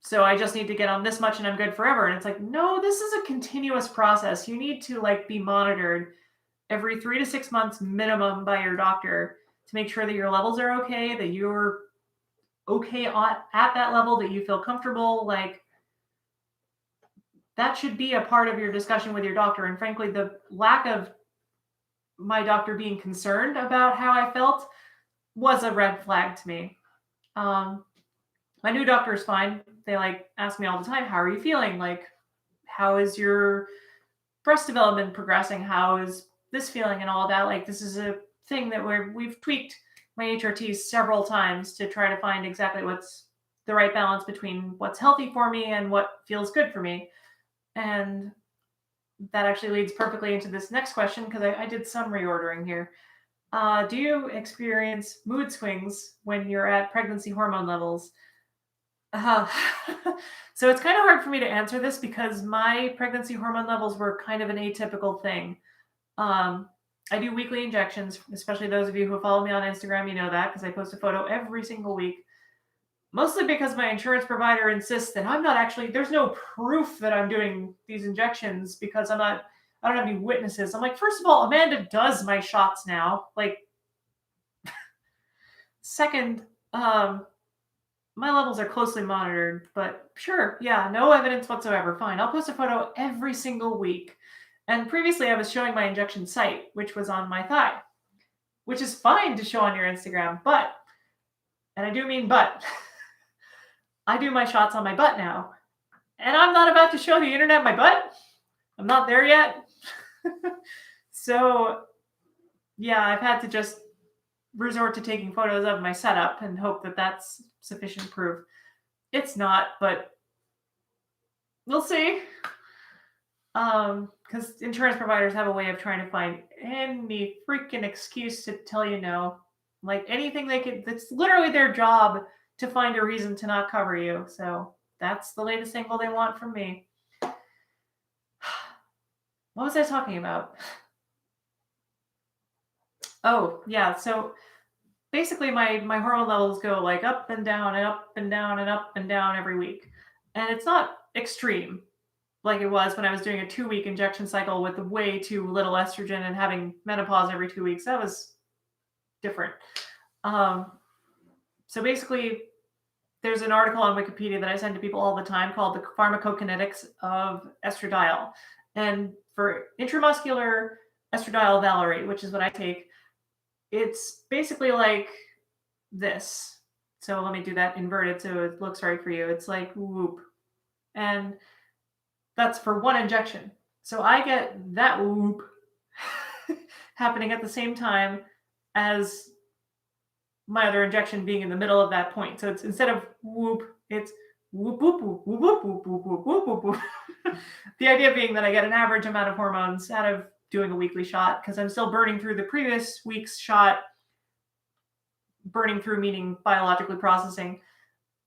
so I just need to get on this much and I'm good forever. And it's like, no, this is a continuous process. You need to like be monitored every 3 to 6 months minimum by your doctor to make sure that your levels are okay, that you're okay at that level, that you feel comfortable. Like that should be a part of your discussion with your doctor. And frankly, the lack of my doctor being concerned about how I felt was a red flag to me. My new doctor is fine. They like ask me all the time, how are you feeling? Like, how is your breast development progressing? How is this feeling and all that? Like, this is a thing that we've tweaked my HRTs several times to try to find exactly what's the right balance between what's healthy for me and what feels good for me. And that actually leads perfectly into this next question because I did some reordering here. Do you experience mood swings when you're at pregnancy hormone levels? Uh, so it's kind of hard for me to answer this because my pregnancy hormone levels were kind of an atypical thing. Um, I do weekly injections, especially those of you who follow me on Instagram, you know that because I post a photo every single week. Mostly because my insurance provider insists that I'm not actually, there's no proof that I'm doing these injections because I don't have any witnesses. I'm like, first of all, Amanda does my shots now. Like, second, my levels are closely monitored, but sure, yeah, no evidence whatsoever. Fine. I'll post a photo every single week. And previously, I was showing my injection site, which was on my thigh, which is fine to show on your Instagram, but, and I do mean but, I do my shots on my butt now. And I'm not about to show the internet my butt. I'm not there yet. So, yeah, I've had to just resort to taking photos of my setup and hope that that's sufficient proof. It's not, but we'll see. Because insurance providers have a way of trying to find any freaking excuse to tell you no. Like anything they could, that's literally their job to find a reason to not cover you. So that's the latest angle they want from me. What was I talking about? Oh, yeah. So basically my hormone levels go like up and down and up and down and up and down every week. And it's not extreme like it was when I was doing a 2-week injection cycle with way too little estrogen and having menopause every 2 weeks. That was different. So basically, there's an article on Wikipedia that I send to people all the time called The Pharmacokinetics of Estradiol. And for intramuscular estradiol Valerie, which is what I take, it's basically like this. So let me do that inverted so it looks right for you. It's like whoop. And that's for one injection. So I get that whoop happening at the same time as my other injection being in the middle of that point. So it's instead of whoop, it's whoop, whoop, whoop, whoop, whoop, whoop, whoop, whoop, whoop, whoop. The idea being that I get an average amount of hormones out of doing a weekly shot because I'm still burning through the previous week's shot, burning through meaning biologically processing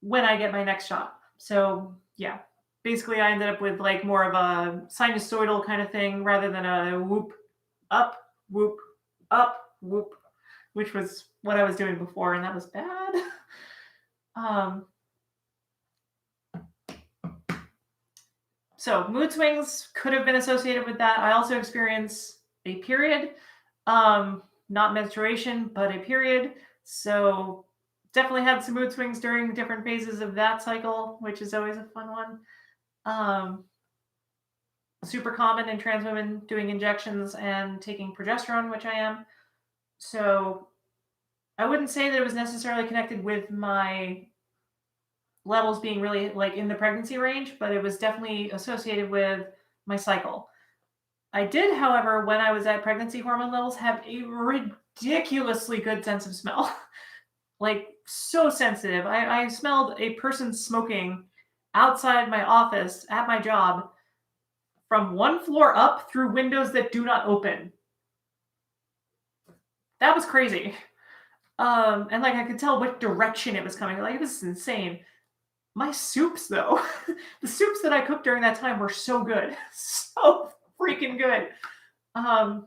when I get my next shot. So yeah, basically I ended up with like more of a sinusoidal kind of thing rather than a whoop, up, whoop, up, whoop, which was what I was doing before, and that was bad. So mood swings could have been associated with that. I also experience a period, not menstruation, but a period. So definitely had some mood swings during different phases of that cycle, which is always a fun one. Super common in trans women doing injections and taking progesterone, which I am. So I wouldn't say that it was necessarily connected with my levels being really like in the pregnancy range, but it was definitely associated with my cycle. I did, however, when I was at pregnancy hormone levels, have a ridiculously good sense of smell. Like so sensitive. I smelled a person smoking outside my office at my job from one floor up through windows that do not open. That was crazy. And like I could tell what direction it was coming. Like it was insane. My soups, though, the soups that I cooked during that time were so good, so freaking good. I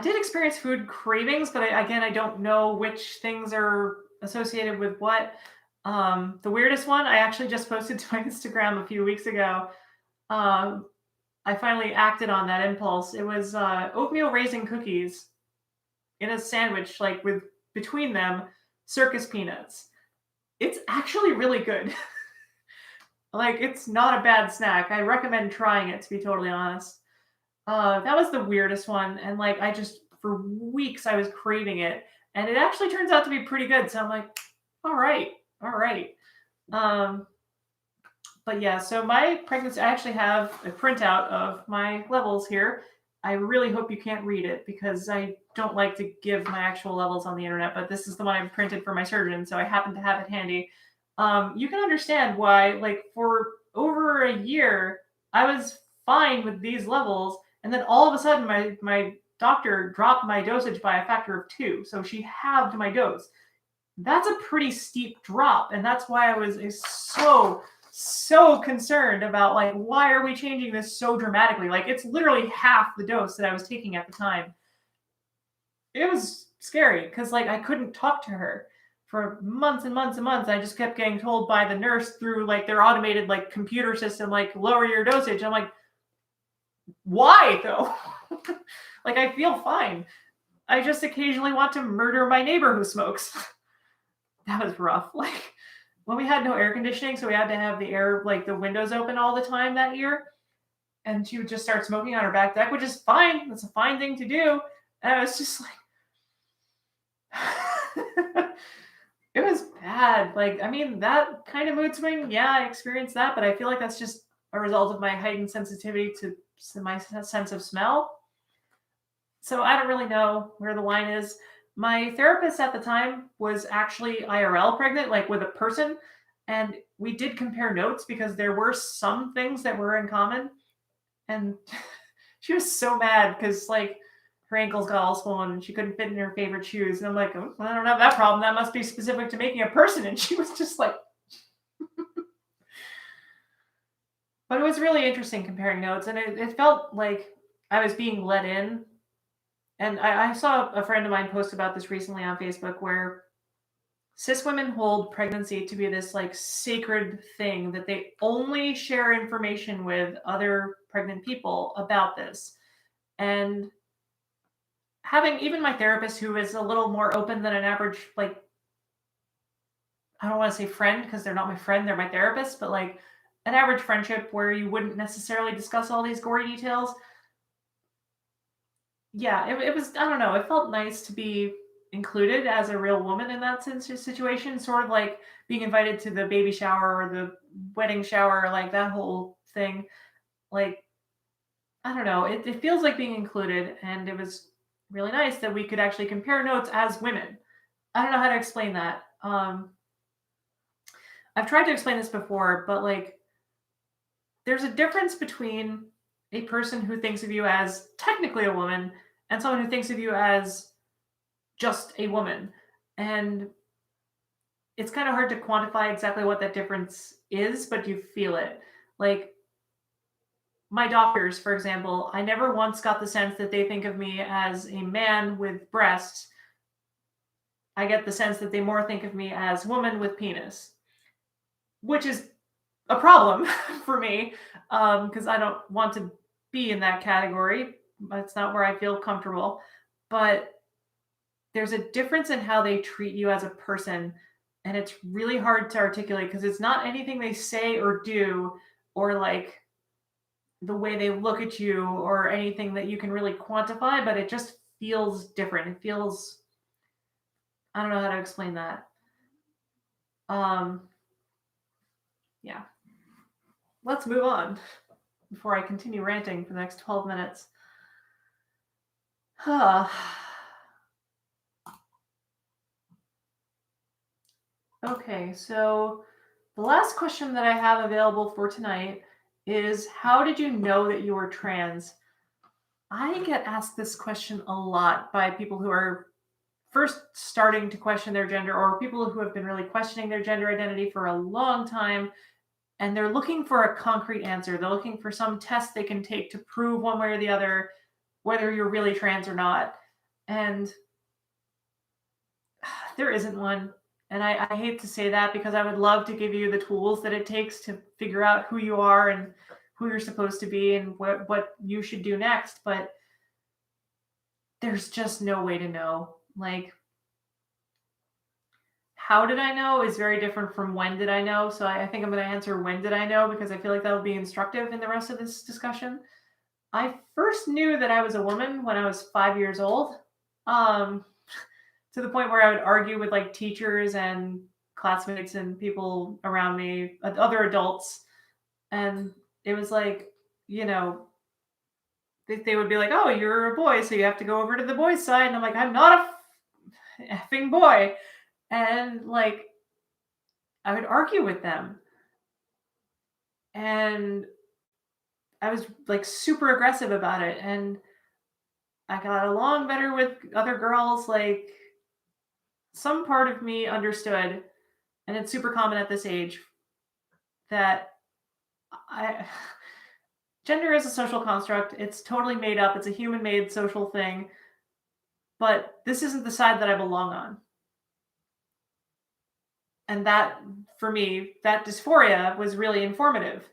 did experience food cravings, but I don't know which things are associated with what. The weirdest one I actually just posted to my Instagram a few weeks ago. I finally acted on that impulse. It was oatmeal raisin cookies in a sandwich, like with between them circus peanuts. It's actually really good. Like it's not a bad snack. I recommend trying it, to be totally honest. That was the weirdest one, and like I just for weeks I was craving it, and it actually turns out to be pretty good. So I'm like, all right. But yeah, so my pregnancy, I actually have a printout of my levels here. I really hope you can't read it because I don't like to give my actual levels on the internet, but this is the one I printed for my surgeon, so I happen to have it handy. You can understand why, like, for over a year, I was fine with these levels, and then all of a sudden, my doctor dropped my dosage by a factor of 2. So she halved my dose. That's a pretty steep drop. And that's why I was so concerned about, like, why are we changing this so dramatically? Like, it's literally half the dose that I was taking at the time. It was scary because, like, I couldn't talk to her for months and months and months. I just kept getting told by the nurse through, like, their automated, like, computer system, like, lower your dosage. I'm like, why though? Like, I feel fine. I just occasionally want to murder my neighbor who smokes. That was rough. Like, when we had no air conditioning, so we had to have the air, like, the windows open all the time that year. And she would just start smoking on her back deck, which is fine. That's a fine thing to do. And I was just like, it was bad. Like, I mean, that kind of mood swing, yeah, I experienced that, but I feel like that's just a result of my heightened sensitivity to my sense of smell. So I don't really know where the line is. My therapist at the time was actually IRL pregnant, like with a person. And we did compare notes because there were some things that were in common. And she was so mad because, like, her ankles got all swollen and she couldn't fit in her favorite shoes. And I'm like, oh, I don't have that problem. That must be specific to making a person. And she was just like, but it was really interesting comparing notes. And it felt like I was being let in. And I saw a friend of mine post about this recently on Facebook, where cis women hold pregnancy to be this, like, sacred thing that they only share information with other pregnant people about this. And having even my therapist, who is a little more open than an average, like, I don't want to say friend because they're not my friend, they're my therapist, but like an average friendship where you wouldn't necessarily discuss all these gory details. Yeah, it was, I don't know, it felt nice to be included as a real woman in that situation, sort of like being invited to the baby shower or the wedding shower, like that whole thing. Like, I don't know, it feels like being included, and it was really nice that we could actually compare notes as women. I don't know how to explain that. I've tried to explain this before, but, like, there's a difference between a person who thinks of you as technically a woman and someone who thinks of you as just a woman. And it's kind of hard to quantify exactly what that difference is, but you feel it. Like, my doctors, for example, I never once got the sense that they think of me as a man with breasts. I get the sense that they more think of me as woman with penis, which is a problem for me, because I don't want to be in that category. That's not where I feel comfortable. But there's a difference in how they treat you as a person, and it's really hard to articulate because it's not anything they say or do, or like the way they look at you or anything that you can really quantify, but it just feels different. It feels, I don't know how to explain that. Yeah. Let's move on before I continue ranting for the next 12 minutes. Okay, so the last question that I have available for tonight is, how did you know that you were trans? I get asked this question a lot by people who are first starting to question their gender, or people who have been really questioning their gender identity for a long time, and they're looking for a concrete answer. They're looking for some test they can take to prove one way or the other whether you're really trans or not. And there isn't one. And I hate to say that because I would love to give you the tools that it takes to figure out who you are and who you're supposed to be and what you should do next. But there's just no way to know. Like, how did I know is very different from when did I know. So I think I'm going to answer when did I know, because I feel like that will be instructive in the rest of this discussion. I first knew that I was a woman when I was 5 years old, to the point where I would argue with, like, teachers and classmates and people around me, other adults. And it was like, you know, they would be like, oh, you're a boy, so you have to go over to the boys' side. And I'm like, I'm not a effing boy. And, like, I would argue with them. And I was, like, super aggressive about it. And I got along better with other girls. Like, some part of me understood, and it's super common at this age, that I gender is a social construct. It's totally made up. It's a human-made social thing, but this isn't the side that I belong on. And that, for me, that dysphoria was really informative.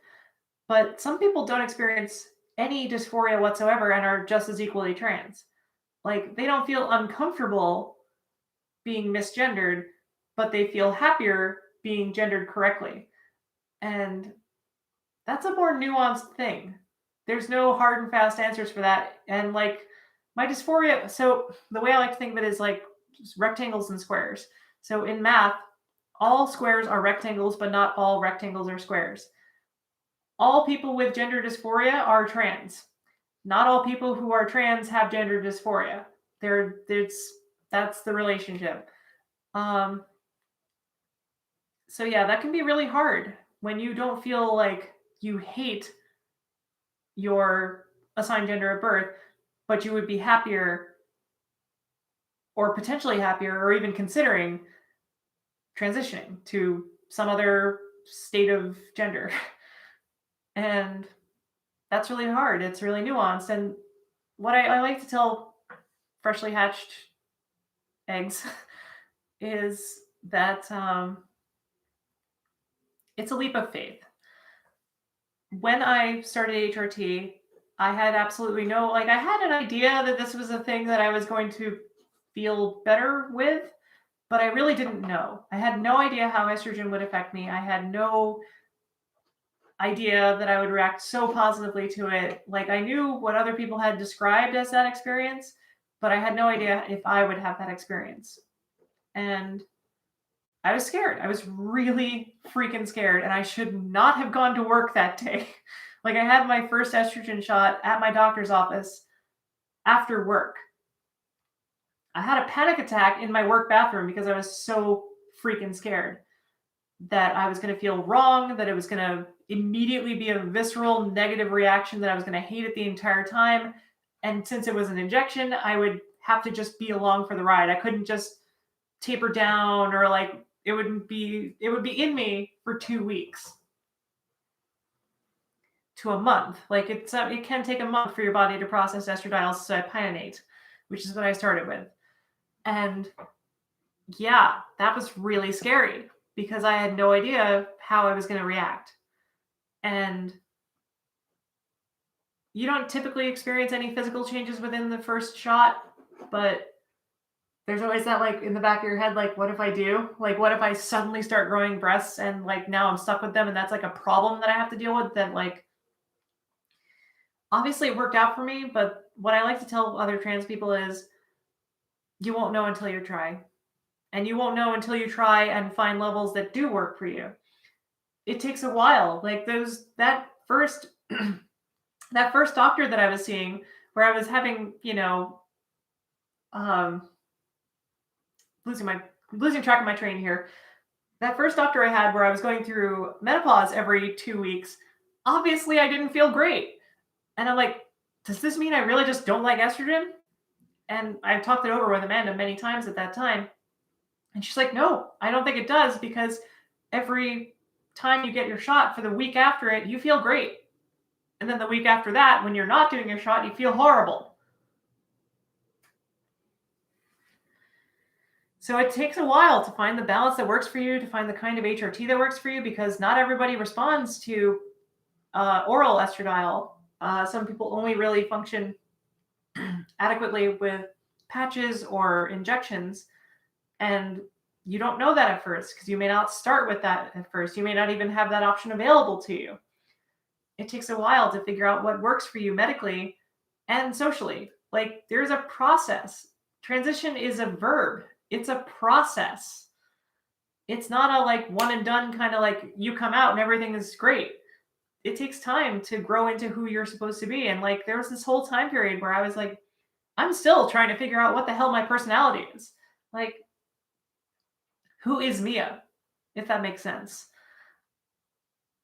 But some people don't experience any dysphoria whatsoever and are just as equally trans. Like, they don't feel uncomfortable being misgendered, but they feel happier being gendered correctly. And that's a more nuanced thing. There's no hard and fast answers for that. And like, my dysphoria, so the way I like to think of it is like rectangles and squares. So in math, all squares are rectangles, but not all rectangles are squares. All people with gender dysphoria are trans. Not all people who are trans have gender dysphoria. That's the relationship. So yeah, that can be really hard when you don't feel like you hate your assigned gender at birth, but you would be happier or potentially happier or even considering transitioning to some other state of gender. And that's really hard. It's really nuanced. And what I like to tell freshly hatched eggs is that it's a leap of faith. When I started HRT, I had absolutely no, like, I had an idea that this was a thing that I was going to feel better with, but I really didn't know. I had no idea how estrogen would affect me. I had no idea that I would react so positively to it. Like, I knew what other people had described as that experience, but I had no idea if I would have that experience. And I was scared. I was really freaking scared, and I should not have gone to work that day. Like, I had my first estrogen shot at my doctor's office after work. I had a panic attack in my work bathroom because I was so freaking scared that I was going to feel wrong, that it was going to immediately be a visceral negative reaction, that I was going to hate it the entire time. And since it was an injection, I would have to just be along for the ride. I couldn't just taper down, or like, it would be in me for 2 weeks to a month. Like, it can take a month for your body to process estradiol cypionate, which is what I started with. And yeah, that was really scary because I had no idea how I was going to react. And you don't typically experience any physical changes within the first shot, but there's always that, like, in the back of your head, like, what if I do? Like, what if I suddenly start growing breasts and like now I'm stuck with them and that's like a problem that I have to deal with? Then, like, obviously it worked out for me, but what I like to tell other trans people is you won't know until you try. And you won't know until you try and find levels that do work for you. It takes a while. Like, that first that first doctor that I was seeing, where I was having, losing track of my train here. That first doctor I had, where I was going through menopause every 2 weeks, obviously I didn't feel great. And I'm like, does this mean I really just don't like estrogen? And I've talked it over with Amanda many times at that time. And she's like, no, I don't think it does, because every time you get your shot, for the week after it, you feel great. And then the week after that, when you're not doing your shot, you feel horrible. So it takes a while to find the balance that works for you, to find the kind of HRT that works for you, because not everybody responds to oral estradiol. Some people only really function adequately with patches or injections. And you don't know that at first, because you may not start with that at first. You may not even have that option available to you. It takes a while to figure out what works for you medically and socially. Like, there's a process. Transition is a verb. It's a process. It's not a like one and done kind of like you come out and everything is great. It takes time to grow into who you're supposed to be. And like, there was this whole time period where I was like, I'm still trying to figure out what the hell my personality is. Like, who is Mia, if that makes sense?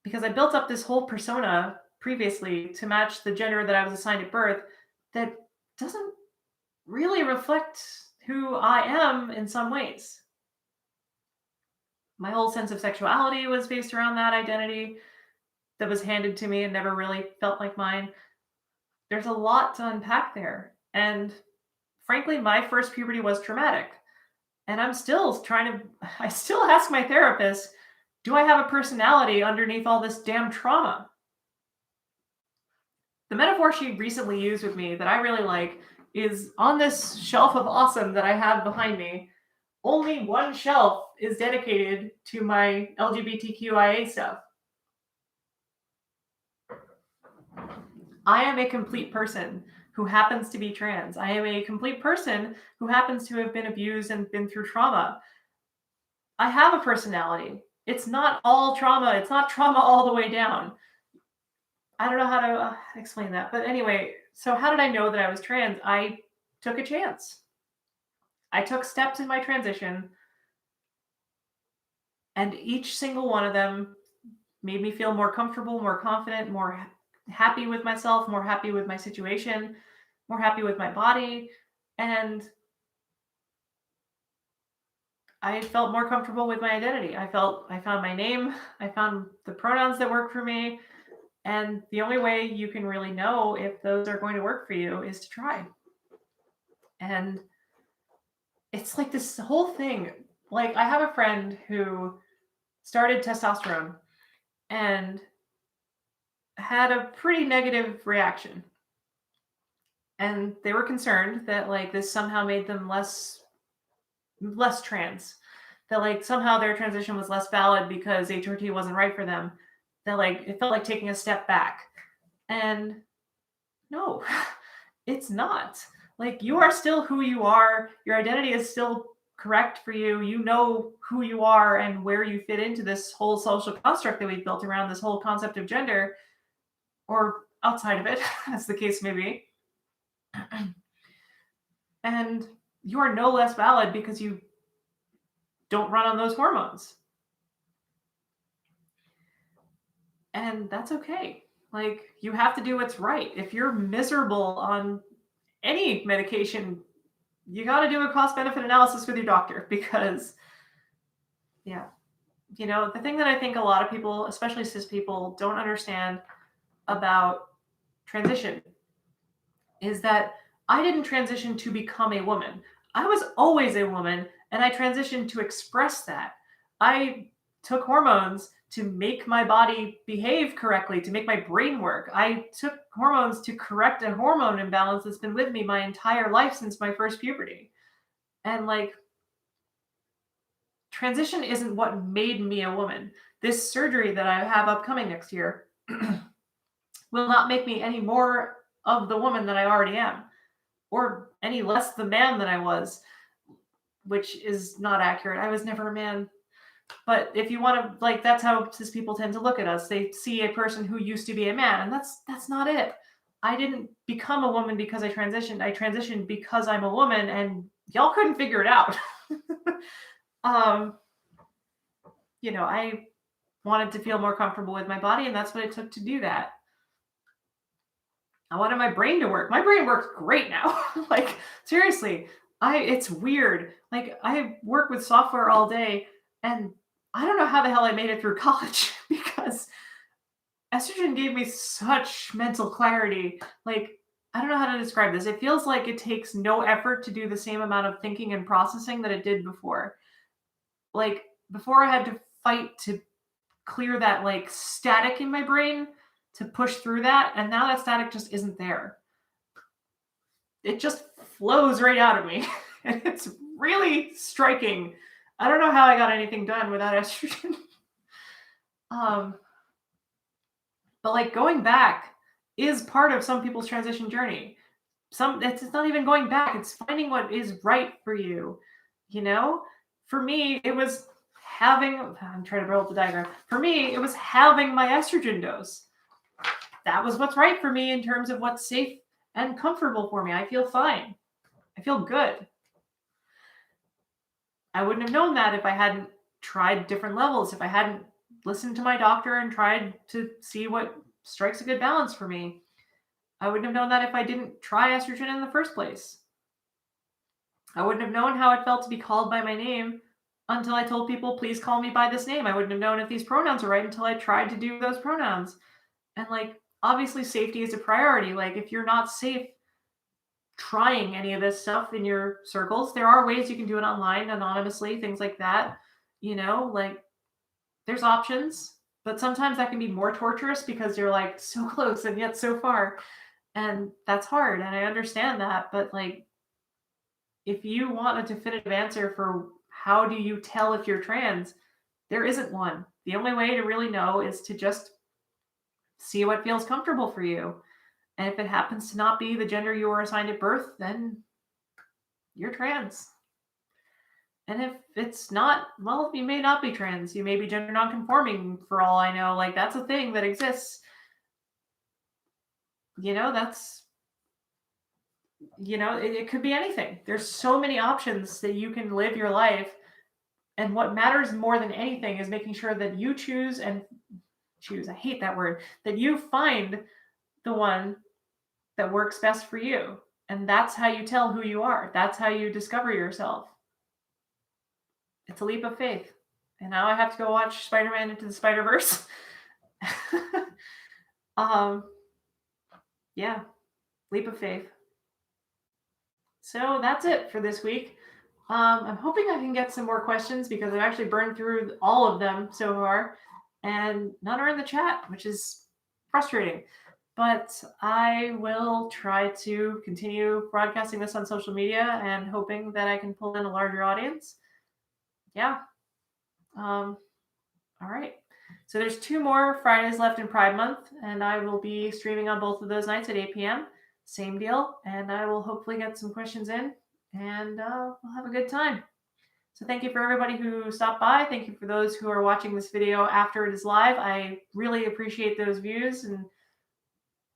Because I built up this whole persona previously to match the gender that I was assigned at birth that doesn't really reflect who I am in some ways. My whole sense of sexuality was based around that identity that was handed to me and never really felt like mine. There's a lot to unpack there. And frankly, my first puberty was traumatic. And I'm still trying to, I still ask my therapist, do I have a personality underneath all this damn trauma? The metaphor she recently used with me that I really like is on this shelf of awesome that I have behind me. Only one shelf is dedicated to my LGBTQIA stuff. I am a complete person who happens to be trans. I am a complete person who happens to have been abused and been through trauma. I have a personality. It's not all trauma. It's not trauma all the way down. I don't know how to explain that. But anyway, so how did I know that I was trans? I took a chance. I took steps in my transition, and each single one of them made me feel more comfortable, more confident, more happy with myself, more happy with my situation, more happy with my body. And I felt more comfortable with my identity. I found my name, I found the pronouns that work for me. And the only way you can really know if those are going to work for you is to try. And it's like this whole thing. Like, I have a friend who started testosterone and had a pretty negative reaction. And they were concerned that like this somehow made them less trans. That like somehow their transition was less valid because HRT wasn't right for them. That like it felt like taking a step back. And no, it's not. Like, you are still who you are. Your identity is still correct for you. You know who you are and where you fit into this whole social construct that we've built around this whole concept of gender, or outside of it, as the case may be. And you are no less valid because you don't run on those hormones. And that's okay. Like, you have to do what's right. If you're miserable on any medication, you got to do a cost benefit analysis with your doctor, because yeah, the thing that I think a lot of people, especially cis people, don't understand about transition is that I didn't transition to become a woman. I was always a woman, and I transitioned to express that. I took hormones to make my body behave correctly, to make my brain work. I took hormones to correct a hormone imbalance that's been with me my entire life since my first puberty. And like, transition isn't what made me a woman. This surgery that I have upcoming next year will not make me any more of the woman that I already am, or any less the man that I was, which is not accurate. I was never a man. But if you want to, like, that's how cis people tend to look at us. They see a person who used to be a man, and that's not it. I didn't become a woman because I transitioned. I transitioned because I'm a woman, and y'all couldn't figure it out. I wanted to feel more comfortable with my body, and that's what it took to do that. I wanted my brain to work. My brain works great now. Like, seriously, it's weird. Like, I work with software all day, and I don't know how the hell I made it through college because estrogen gave me such mental clarity. Like, I don't know how to describe this. It feels like it takes no effort to do the same amount of thinking and processing that it did before. Like, before I had to fight to clear that like static in my brain to push through that, and now that static just isn't there. It just flows right out of me. And it's really striking. I don't know how I got anything done without estrogen. But like, going back is part of some people's transition journey. It's not even going back, it's finding what is right for you. For me, it was I'm trying to roll up the diagram. For me, it was having my estrogen dose. That was what's right for me in terms of what's safe and comfortable for me. I feel fine. I feel good. I wouldn't have known that if I hadn't tried different levels, if I hadn't listened to my doctor and tried to see what strikes a good balance for me. I wouldn't have known that if I didn't try estrogen in the first place. I wouldn't have known how it felt to be called by my name until I told people, please call me by this name. I wouldn't have known if these pronouns are right until I tried to do those pronouns. And like, obviously, safety is a priority. Like, if you're not safe trying any of this stuff in your circles, there are ways you can do it online anonymously, things like that. Like, there's options, but sometimes that can be more torturous because you're like so close and yet so far. And that's hard. And I understand that. But like, if you want a definitive answer for how do you tell if you're trans, there isn't one. The only way to really know is to just see what feels comfortable for you. And if it happens to not be the gender you were assigned at birth, then you're trans. And if it's not, well, you may not be trans. You may be gender nonconforming for all I know. Like, that's a thing that exists. It could be anything. There's so many options that you can live your life. And what matters more than anything is making sure that you choose, I hate that word, that you find the one that works best for you. And that's how you tell who you are. That's how you discover yourself. It's a leap of faith. And now I have to go watch Spider-Man Into the Spider-Verse. Yeah, leap of faith. So that's it for this week. I'm hoping I can get some more questions because I've actually burned through all of them so far, and none are in the chat, which is frustrating. But I will try to continue broadcasting this on social media and hoping that I can pull in a larger audience. Yeah. All right. So there's 2 more Fridays left in Pride Month, and I will be streaming on both of those nights at 8 p.m. Same deal. And I will hopefully get some questions in, and we'll have a good time. So thank you for everybody who stopped by. Thank you for those who are watching this video after it is live. I really appreciate those views and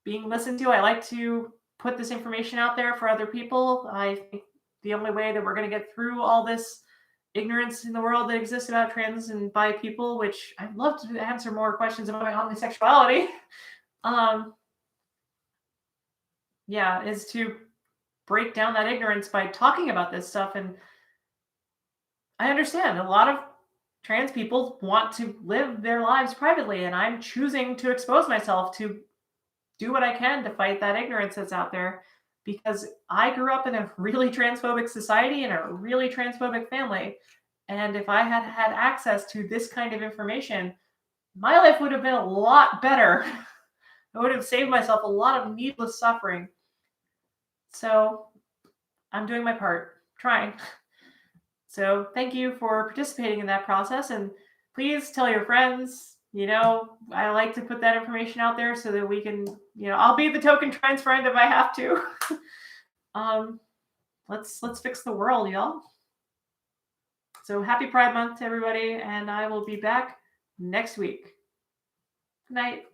being listened to. I like to put this information out there for other people. I think the only way that we're going to get through all this ignorance in the world that exists about trans and bi people, which I'd love to answer more questions about my homosexuality, is to break down that ignorance by talking about this stuff. And I understand a lot of trans people want to live their lives privately, and I'm choosing to expose myself to do what I can to fight that ignorance that's out there, because I grew up in a really transphobic society and a really transphobic family. And if I had had access to this kind of information, my life would have been a lot better. I would have saved myself a lot of needless suffering. So I'm doing my part, trying. So thank you for participating in that process. And please tell your friends. I like to put that information out there so that we can, I'll be the token trans friend if I have to. Let's fix the world, y'all. So happy Pride Month to everybody, and I will be back next week. Good night.